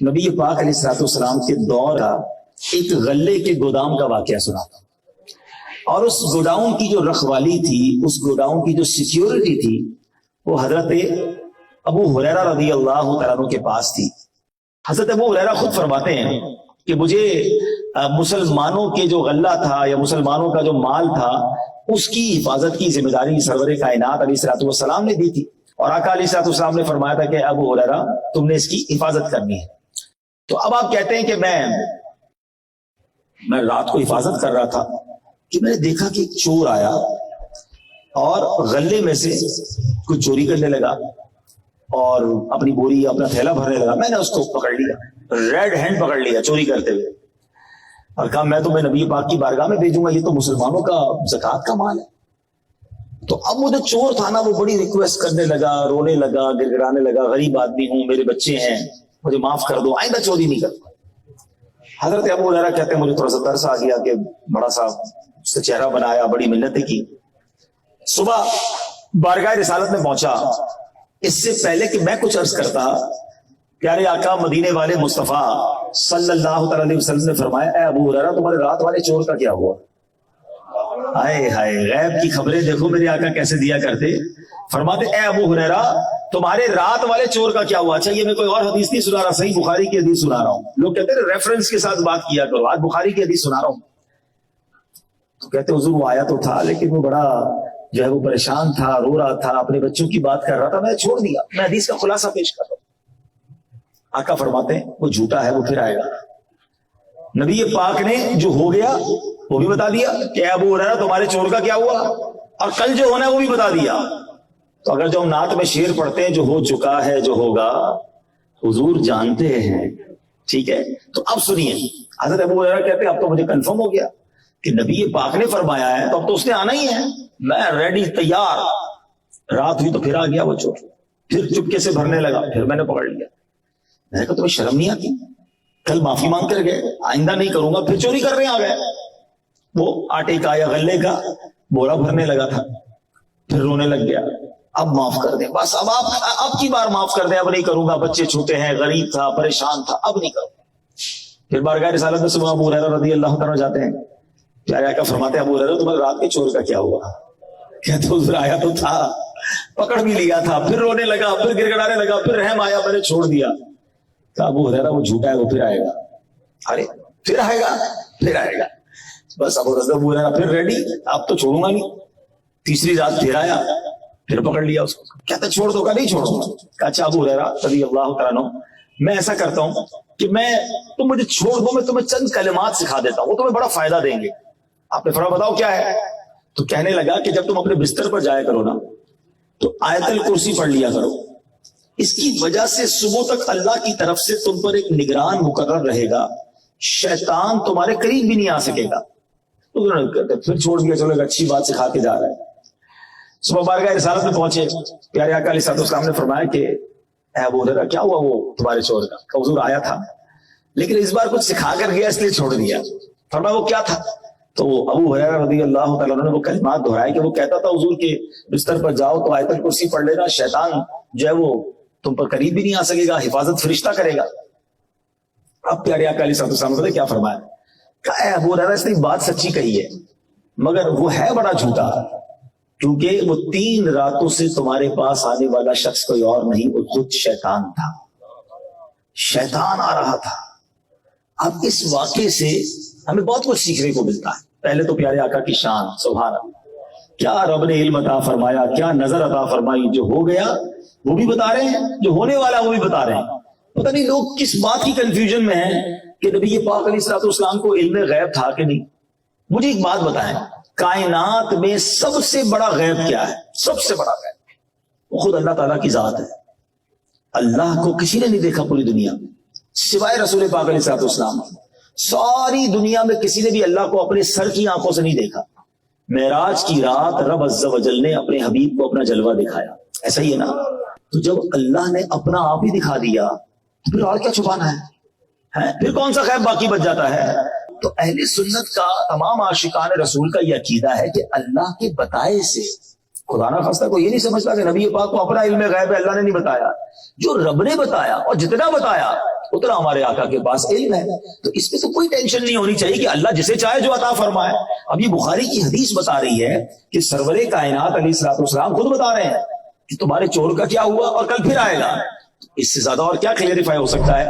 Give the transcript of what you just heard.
نبی پاک علیہ الصلوۃ والسلام کے دور کا ایک غلے کے گودام کا واقعہ سنا تھا، اور اس گوڈاؤن کی جو رکھوالی تھی، اس گوڈاؤن کی جو سیکیورٹی تھی، وہ حضرت ابو ہریرہ رضی اللہ تعالیٰ عنہ کے پاس تھی۔ حضرت ابو ہریرہ خود فرماتے ہیں کہ مجھے مسلمانوں کے جو غلہ تھا یا مسلمانوں کا جو مال تھا، اس کی حفاظت کی ذمہ داری سرور کائنات علیہ الصلوۃ والسلام نے دی تھی، اور آقا علیہ الصلوۃ والسلام نے فرمایا تھا کہ ابو ہریرہ تم نے اس کی حفاظت کرنی ہے۔ تو اب آپ کہتے ہیں کہ میں رات کو حفاظت کر رہا تھا کہ میں نے دیکھا کہ ایک چور آیا اور غلے میں سے کچھ چوری کرنے لگا اور اپنی بوری اپنا تھیلا بھرنے لگا۔ میں نے اس کو پکڑ لیا، ریڈ ہینڈ پکڑ لیا چوری کرتے ہوئے، اور کہا میں تمہیں نبی پاک کی بارگاہ میں بھیجوں گا، یہ تو مسلمانوں کا زکوٰۃ کا مال ہے۔ تو اب وہ جو چور تھا نا، وہ بڑی ریکویسٹ کرنے لگا، رونے لگا، گر گرانے لگا، غریب آدمی ہوں، میرے بچے ہیں، مجھے معاف کر دو، آئندہ چوری نہیں کرتا۔ حضرت ابو ہریرہ کہتے ہیں مجھے تھوڑا سا ترس آ گیا کہ بڑا سا اس سے چہرہ بنایا، بڑی منتیں کی۔ صبح بارگاہ رسالت میں پہنچا، اس سے پہلے کہ میں کچھ عرض کرتا، پیارے آقا مدینے والے مصطفیٰ صلی اللہ تعالی علیہ وسلم نے فرمایا اے ابو ہریرہ تمہارے رات والے چور کا کیا ہوا؟ ہائے ہائے، غیب کی خبریں دیکھو میرے آقا کیسے دیا کرتے۔ فرماتے اے ابو ہریرہ تمہارے رات والے چور کا کیا ہوا؟ اچھا یہ میں کوئی اور حدیث نہیں سنا رہا، صحیح بخاری کی حدیث سنا رہا ہوں۔ لوگ کہتے ہیں ریفرنس کے ساتھ بات کیا کرو، آج بخاری کی حدیث سنا رہا ہوں۔ تو کہتے حضور وہ آیا تو تھا لیکن وہ بڑا جو ہے وہ پریشان تھا، رو رہا تھا، اپنے بچوں کی بات کر رہا تھا، میں نے چھوڑ دیا۔ میں حدیث کا خلاصہ پیش کر رہا ہوں۔ آقا فرماتے ہیں وہ جھوٹا ہے، وہ پھر آئے گا۔ نبی پاک نے جو ہو گیا وہ بھی بتا دیا کہ اے ابو ہریرہ تمہارے چور کا کیا ہوا، اور کل جو ہونا ہے وہ بھی بتا دیا۔ تو اگر جو ہم نعت میں شعر پڑھتے ہیں جو ہو چکا ہے جو ہوگا حضور جانتے ہیں، ٹھیک ہے؟ تو اب سنیے، حضرت ابو ہریرہ کہتے ہیں اب تو مجھے کنفرم ہو گیا کہ نبی پاک نے فرمایا ہے، تو اب تو اس نے آنا ہی ہے، میں ریڈی تیار۔ رات ہوئی تو پھر آ گیا وہ چور، پھر چپکے سے بھرنے لگا، پھر میں نے پکڑ لیا۔ میں نے کہا تمہیں شرم نہیں آتی؟ کل معافی مانگ کر گئے، آئندہ نہیں کروں گا، پھر چوری کر رہے آ گئے۔ وہ آٹے کا یا غلے کا بورا بھرنے لگا تھا، پھر رونے لگ گیا، اب معاف کر دیں، بس اب کی بار معاف کر دیں، اب نہیں کروں گا، بچے چھوٹے ہیں، غریب تھا، پریشان تھا، اب نہیں کروں گا۔ پھر بارگاہ رسالت میں صبح ابو ہریرہ رضی اللہ تعالیٰ جاتے ہیں، پیارے آقا فرماتے ہیں ابو ہریرہ تمہارے رات کے چور کا کیا ہوا؟ کہتے حضور آیا تو تھا، پکڑ بھی لیا تھا، پھر رونے لگا، پھر گر گڑانے لگا، پھر رحم آیا، میں نے چھوڑ دیا۔ کہا ابو ہریرہ وہ جھوٹا ہے، وہ پھر آئے گا۔ ارے پھر آئے گا، پھر آئے گا۔ بس ابو ہریرہ پھر ریڈی، اب تو چھوڑوں گا نہیں۔ تیسری رات پھر آیا، پھر پکڑ لیا اس کو، کہتا چھوڑ دو گا؟ نہیں چھوڑوں گا۔ کہا اچھا ابو ہریرہ رضی اللہ تعالیٰ عنہ میں ایسا کرتا ہوں کہ تم مجھے چھوڑ دو، میں تمہیں چند کلمات سکھا دیتا ہوں، وہ تمہیں بڑا فائدہ دیں گے۔ آپ نے فرمایا بتاؤ کیا ہے؟ تو کہنے لگا کہ جب تم اپنے بستر پر جایا کرو نا تو آیت الکرسی پڑھ لیا کرو، اس کی وجہ سے صبح تک اللہ کی طرف سے تم پر ایک نگران مقرر رہے گا، شیطان تمہارے قریب بھی نہیں آ سکے گا۔ پھر چھوڑ دیا، چلو ایک اچھی بات سکھا کے جا رہا ہے۔ صبح بارگاہ رسالت میں پہنچے، پیارے آقا علیہ الصلوۃ والسلام نے فرمایا کہ اے ابو ہریرہ کیا ہوا وہ تمہارے چور کا؟ کہ حضور آیا تھا لیکن اس بار کچھ سکھا کر گیا اس لیے چھوڑ دیا۔ فرمایا وہ کیا تھا؟ تو ابو ہریرہ رضی اللہ تعالیٰ عنہ نے وہ کلمات دہرائے کہ وہ کہتا تھا حضور کے بستر پر جاؤ تو آیت الکرسی پڑھ لینا، شیطان جو ہے وہ تم پر قریب بھی نہیں آ سکے گا، حفاظت فرشتہ کرے گا۔ اب پیارے آقا علیہ الصلوۃ والسلام نے کیا فرمایا؟ کہ اے ابو ہریرہ اس نے بات سچی کہی ہے مگر وہ ہے بڑا جھوٹا، کیونکہ وہ 3 راتوں سے تمہارے پاس آنے والا شخص کوئی اور نہیں، وہ خود شیطان تھا، شیطان آ رہا تھا۔ اب اس واقعے سے ہمیں بہت کچھ سیکھنے کو ملتا ہے۔ پہلے تو پیارے آقا کی شان، سبحان اللہ، کیا رب نے علم عطا فرمایا، کیا نظر عطا فرمائی، جو ہو گیا وہ بھی بتا رہے ہیں، جو ہونے والا وہ بھی بتا رہے ہیں۔ پتہ نہیں لوگ کس بات کی کنفیوژن میں ہیں کہ نبی پاک علیہ الصلوۃ والسلام کو علم غیب تھا کہ نہیں۔ مجھے ایک بات بتائیں، کائنات میں سب سے بڑا غیب کیا ہے؟ سب سے بڑا غیب وہ خود اللہ تعالیٰ کی ذات ہے۔ اللہ کو کسی نے نہیں دیکھا پوری دنیا میں سوائے رسول پاک علیہ الصلوۃ والسلام۔ ساری دنیا میں کسی نے بھی اللہ کو اپنے سر کی آنکھوں سے نہیں دیکھا۔ معراج کی رات رب عز و جل نے اپنے حبیب کو اپنا جلوہ دکھایا، ایسا ہی ہے نا؟ تو جب اللہ نے اپنا آپ ہی دکھا دیا تو پھر اور کیا چھپانا ہے؟ پھر کون سا غیب باقی بچ جاتا ہے؟ تو اہل سنت کا، تمام عاشقان رسول کا یہ عقیدہ ہے کہ اللہ کے بتائے سے، خدا نہ خواستہ کو یہ نہیں سمجھتا کہ نبی پاک کو اپنا علم غیب ہے، اللہ نے نہیں بتایا۔ جو رب نے بتایا اور جتنا بتایا اتنا ہمارے آقا کے پاس علم ہے. تو اس میں تو کوئی ٹینشن نہیں ہونی چاہیے کہ اللہ جسے چاہے جو عطا فرمائے. اب یہ بخاری کی حدیث بتا رہی ہے کہ سرور کائنات علیہ الصلوۃ والسلام خود بتا رہے ہیں کہ تمہارے چور کا کیا ہوا اور کل پھر آئے گا. اس سے زیادہ اور کیا کلیریفائی ہو سکتا ہے؟